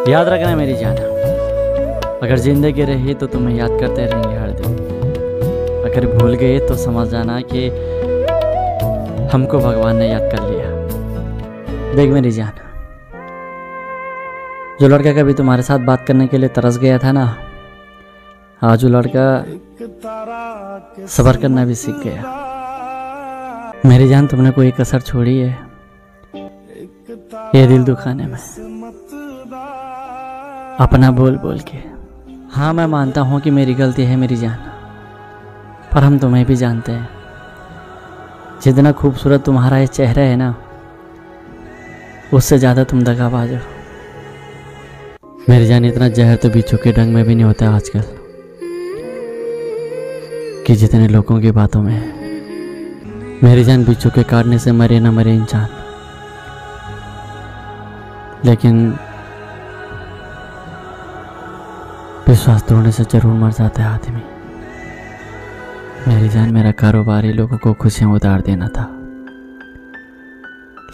याद रखना मेरी जान, अगर जिंदगी रही तो तुम्हें याद करते रहेंगे हर दिन। अगर भूल गए तो समझ जाना कि हमको भगवान ने याद कर लिया। देख मेरी जान, जो लड़का कभी तुम्हारे साथ बात करने के लिए तरस गया था ना, आज वो लड़का सब्र करना भी सीख गया। मेरी जान, तुमने कोई कसर छोड़ी है ये दिल दुखाने में, अपना बोल बोल के। हाँ, मैं मानता हूँ कि मेरी गलती है मेरी जान, पर हम तुम्हें भी जानते हैं। जितना खूबसूरत तुम्हारा ये चेहरा है ना, उससे ज़्यादा तुम दगाबाज हो मेरी जान। इतना जहर तो बिच्छू के डंग में भी नहीं होता आजकल कि जितने लोगों की बातों में है। मेरी जान, बिच्छू के काटने से मरे ना मरे इंसान, लेकिन विश्वास तोड़ने से जरूर मर जाता है आदमी। मेरी जान, मेरा कारोबार ही लोगों को खुशियां उतार देना था,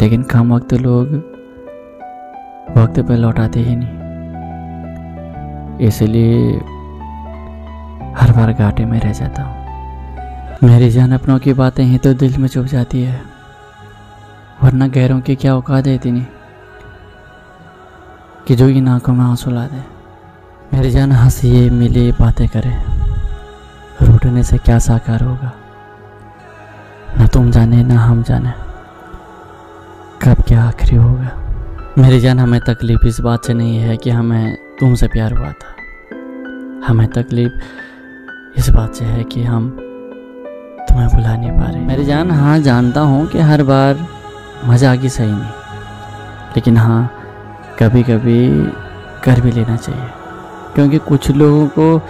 लेकिन कम वक्त लोग वक्त पे लौटाते ही नहीं, इसलिए हर बार घाटे में रह जाता हूँ। मेरी जान, अपनों की बातें ही तो दिल में चुभ जाती है, वरना गैरों की क्या औकात है इतनी कि जो इन आंखों में आंसू ला दे। मेरी जान, हंसिए मिले बातें करें, रूठने से क्या साकार होगा। ना तुम जाने ना हम जाने कब क्या आखिरी होगा। मेरी जान, हमें तकलीफ इस बात से नहीं है कि हमें तुमसे प्यार हुआ था, हमें तकलीफ इस बात से है कि हम तुम्हें भुला नहीं पा रहे। मेरी जान, हाँ जानता हूँ कि हर बार मजाक ही सही नहीं, लेकिन हाँ कभी कभी कर भी लेना चाहिए, क्योंकि कुछ लोगों को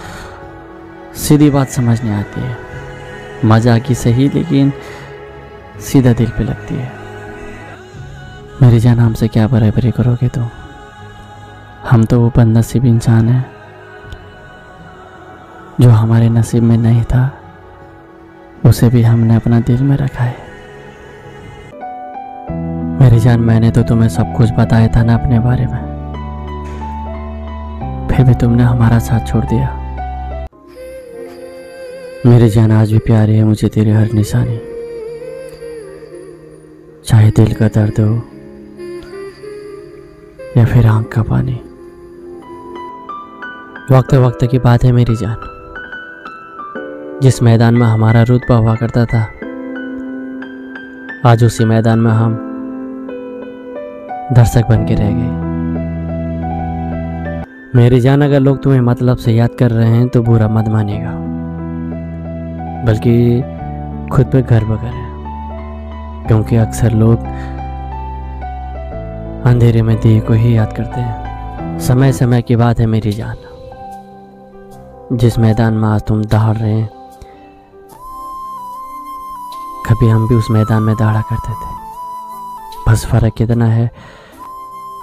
सीधी बात समझ नहीं आती है। मजाक ही सही, लेकिन सीधा दिल पे लगती है। मेरी जान, हमसे क्या बराबरी करोगे तुम? हम तो वो बदनसीब इंसान हैं जो हमारे नसीब में नहीं था, उसे भी हमने अपना दिल में रखा है। मेरी जान, मैंने तो तुम्हें सब कुछ बताया था ना अपने बारे में, फिर भी तुमने हमारा साथ छोड़ दिया। मेरी जान, आज भी प्यारी है मुझे तेरी हर निशानी, चाहे दिल का दर्द हो या फिर आंख का पानी। वक्त वक्त की बात है मेरी जान, जिस मैदान में हमारा रुतबा हुआ करता था, आज उसी मैदान में हम दर्शक बन के रह गए। मेरी जान, अगर लोग तुम्हें मतलब से याद कर रहे हैं तो बुरा मत मानिएगा, बल्कि खुद पे गर्व करें, क्योंकि अक्सर लोग अंधेरे में दिए को ही याद करते हैं। समय समय की बात है मेरी जान, जिस मैदान में आज तुम दौड़ रहे हैं, कभी हम भी उस मैदान में दौड़ा करते थे। बस फर्क इतना है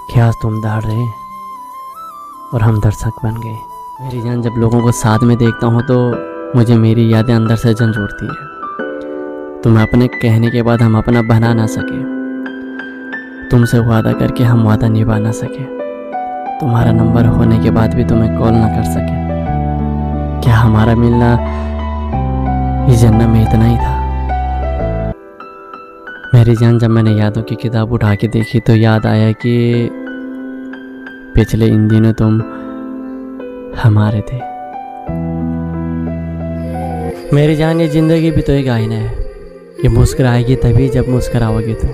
कि आज तुम दौड़ रहे हैं और हम दर्शक बन गए। मेरी जान, जब लोगों को साथ में देखता हूँ तो मुझे मेरी यादें अंदर से झंझोड़ती है। तुम्हें अपने कहने के बाद हम अपना बना ना सके, तुमसे वादा करके हम वादा निभा ना सके, तुम्हारा नंबर होने के बाद भी तुम्हें कॉल ना कर सके। क्या हमारा मिलना इस जन्नत में इतना ही था? मेरी जान, जब मैंने यादों की किताब उठा के देखी तो याद आया कि पिछले इन दिनों तुम हमारे थे। मेरी जान, ये जिंदगी भी तो एक आईना है, ये मुस्कुराएगी तभी जब मुस्कुराओगे तुम।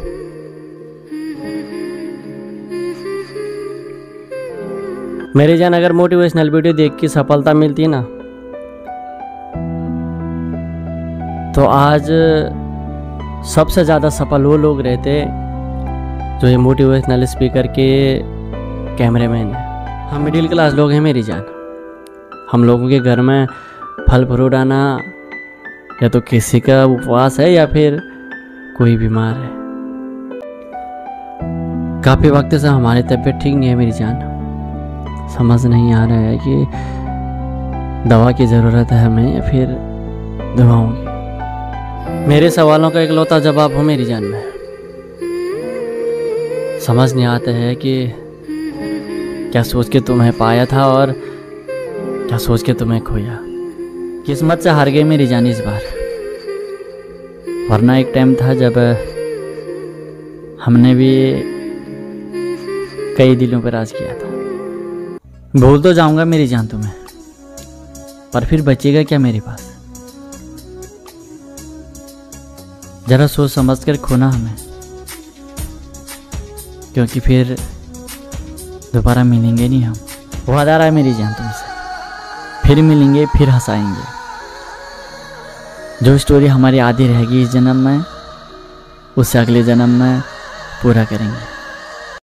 मेरी जान, अगर मोटिवेशनल वीडियो देख के सफलता मिलती ना, तो आज सबसे ज़्यादा सफल वो लोग रहते जो ये मोटिवेशनल स्पीकर के कैमरेमैन हैं। हम मिडिल क्लास लोग हैं मेरी जान, हम लोगों के घर में फल फ्रूट आना या तो किसी का उपवास है या फिर कोई बीमार है। काफ़ी वक्त से हमारी तबीयत ठीक नहीं है मेरी जान, समझ नहीं आ रहा है कि दवा की ज़रूरत है हमें या फिर दवाओं की। मेरे सवालों का इकलौता जवाब हो मेरी जान में, समझ नहीं आता है कि क्या सोच के तुम्हें पाया था और क्या सोच के तुम्हें खोया। किस्मत से हार गई मेरी जान इस बार, वरना एक टाइम था जब हमने भी कई दिलों पर राज किया था। भूल तो जाऊंगा मेरी जान तुम्हें, पर फिर बचेगा क्या मेरे पास। जरा सोच समझ कर खोना हमें, क्योंकि फिर दोबारा मिलेंगे नहीं हम। वादा रहा है मेरी जान तुमसे, फिर मिलेंगे, फिर हंसाएंगे। जो स्टोरी हमारी आधी रहेगी इस जन्म में, उससे अगले जन्म में पूरा करेंगे।